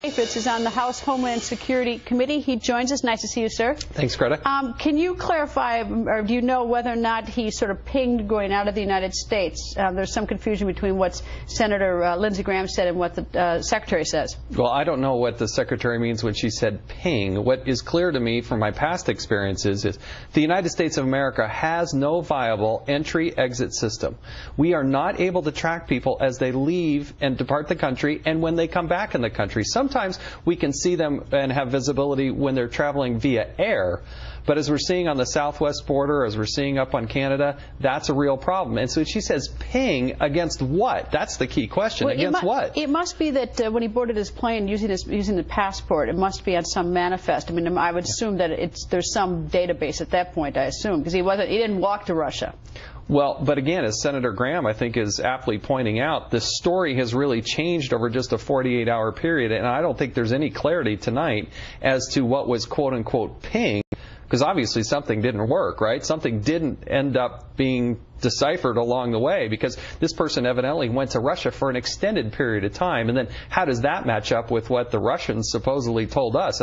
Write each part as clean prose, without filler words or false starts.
Chaffetz is on the House Homeland Security Committee. He joins us. Nice to see you, sir. Thanks, Greta. Can you clarify, or do you know whether or not he sort of pinged going out of the United States? There's some confusion between what Senator Lindsey Graham said and what the Secretary says. Well, I don't know what the Secretary means when she said ping. What is clear to me from my past experiences is the United States of America has no viable entry-exit system. We are not able to track people as they leave and depart the country and when they come back in the country. Sometimes we can see them and have visibility when they're traveling via air, but as we're seeing on the southwest border, as we're seeing up on Canada, that's a real problem. And so she says ping against what? That's the key question. Well, against what? It must be that when he boarded his plane using the passport, it must be on some manifest. I mean, I would assume that there's some database at that point, I assume, because he didn't walk to Russia. Well, but again, as Senator Graham, I think, is aptly pointing out, the story has really changed over just a 48-hour period, and I don't think there's any clarity tonight as to what was quote-unquote ping, because obviously something didn't work, right? Something didn't end up being deciphered along the way, because this person evidently went to Russia for an extended period of time, and then how does that match up with what the Russians supposedly told us?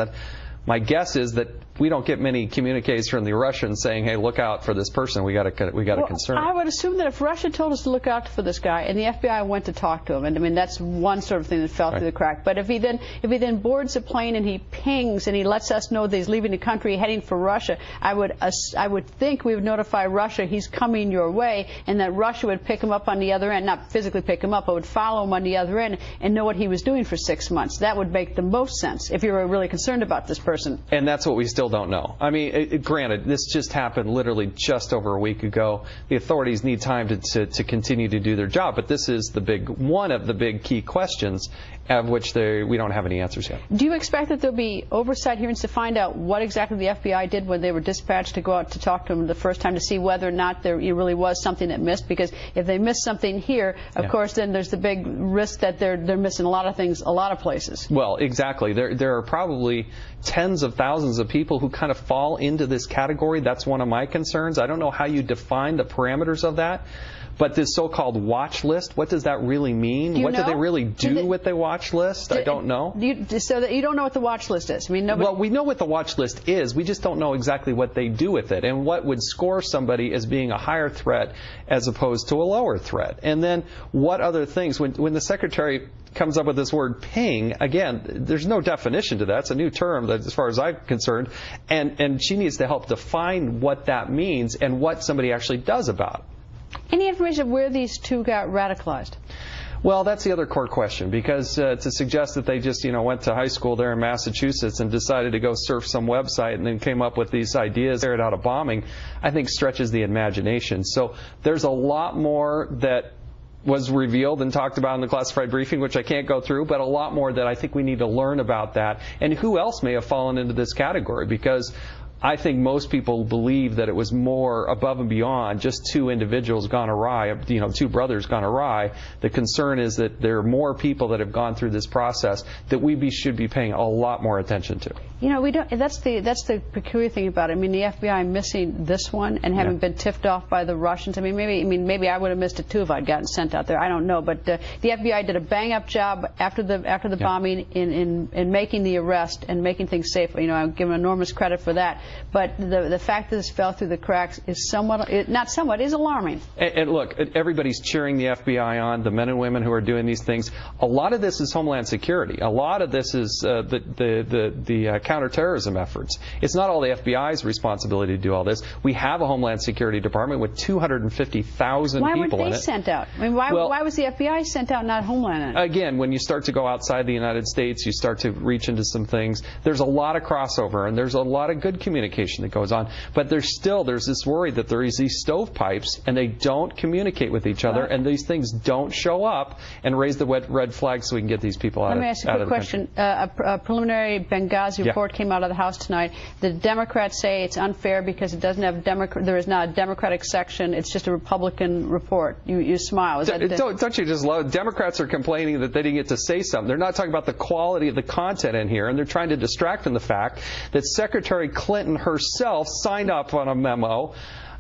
My guess is that we don't get many communiques from the Russians saying, "Hey, look out for this person. We got a concern." I would assume that if Russia told us to look out for this guy, and the FBI went to talk to him, and I mean that's one sort of thing that fell through the crack. But if he then boards a plane and he pings and he lets us know that he's leaving the country heading for Russia, I would think we would notify Russia he's coming your way, and that Russia would pick him up on the other end, not physically pick him up, but would follow him on the other end and know what he was doing for 6 months. That would make the most sense if you were really concerned about this person. And that's what we still don't know. I mean, granted, this just happened literally just over a week ago. The authorities need time to continue to do their job, but this is one of the big key questions of which we don't have any answers yet. Do you expect that there'll be oversight hearings to find out what exactly the FBI did when they were dispatched to go out to talk to him the first time, to see whether or not there really was something that missed? Because if they missed something here, of course, then there's the big risk that they're missing a lot of things, a lot of places. Well, exactly. There are probably tens of thousands of people who kind of fall into this category. That's one of my concerns. I don't know how you define the parameters of that. But this so-called watch list, what does that really mean? What do they really do with the watch list? I don't know. So that you don't know what the watch list is? I mean, well, we know what the watch list is. We just don't know exactly what they do with it and what would score somebody as being a higher threat as opposed to a lower threat. And then what other things? When the Secretary comes up with this word ping, again, there's no definition to that. It's a new term that, as far as I'm concerned, and she needs to help define what that means and what somebody actually does about it. Any information of where these two got radicalized? Well, that's the other core question, because to suggest that they just, went to high school there in Massachusetts and decided to go surf some website and then came up with these ideas, carried out a bombing, I think stretches the imagination. So there's a lot more that was revealed and talked about in the classified briefing, which I can't go through, but a lot more that I think we need to learn about that and who else may have fallen into this category, because I think most people believe that it was more above and beyond just two individuals gone awry, two brothers gone awry. The concern is that there are more people that have gone through this process that we should be paying a lot more attention to. We don't. That's the peculiar thing about it. I mean, the FBI missing this one and having been tipped off by the Russians. Maybe I would have missed it too if I'd gotten sent out there. I don't know, but the FBI did a bang-up job after the bombing in making the arrest and making things safe. I give them enormous credit for that. But the fact that this fell through the cracks is is alarming. And look, everybody's cheering the FBI on, the men and women who are doing these things. A lot of this is Homeland Security. A lot of this is the counterterrorism efforts. It's not all the FBI's responsibility to do all this. We have a Homeland Security Department with 250,000 people in it. Why weren't they sent out? I mean, why was the FBI sent out, not Homeland? Again, when you start to go outside the United States, you start to reach into some things. There's a lot of crossover, and there's a lot of good communication that goes on, but there's this worry that there is these stovepipes and they don't communicate with each other, and these things don't show up and raise the red flag so we can get these people out of the country. Let me ask you a quick question. A preliminary Benghazi report came out of the House tonight. The Democrats say it's unfair because it doesn't have there is not a Democratic section. It's just a Republican report. You smile. Don't you just love it? Democrats are complaining that they didn't get to say something. They're not talking about the quality of the content in here, and they're trying to distract from the fact that Secretary Clinton herself signed up on a memo.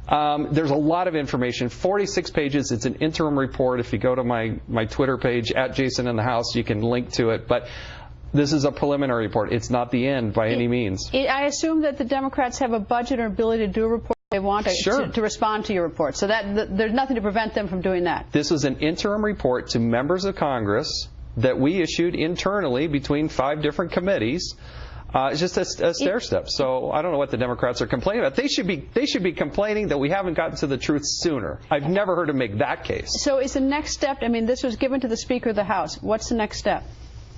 There's a lot of information, 46 pages. It's an interim report. If you go to my Twitter page, @JasonInTheHouse, you can link to it. But This is a preliminary report. It's not the end by any means. I assume that the Democrats have a budget or ability to do a report if they want to respond to your report. So there's nothing to prevent them from doing that. This is an interim report to members of Congress that we issued internally between 5 different committees. It's just a stair step. So I don't know what the Democrats are complaining about. They should be complaining that we haven't gotten to the truth sooner. I've never heard them make that case. So is the next step, I mean, this was given to the Speaker of the House. What's the next step?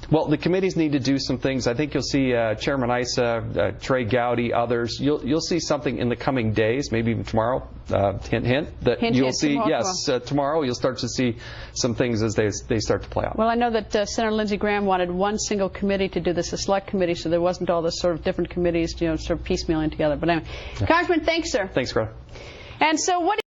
Well, the committees need to do some things. I think you'll see Chairman Issa, Trey Gowdy, others. You'll see something in the coming days, maybe even tomorrow. Hint, hint. That you'll see. Tomorrow, yes, tomorrow you'll start to see some things as they start to play out. Well, I know that Senator Lindsey Graham wanted one single committee to do this, a select committee, so there wasn't all this sort of different committees, sort of piecemealing together. But anyway, Congressman, thanks, sir. Thanks, Greta. And so what?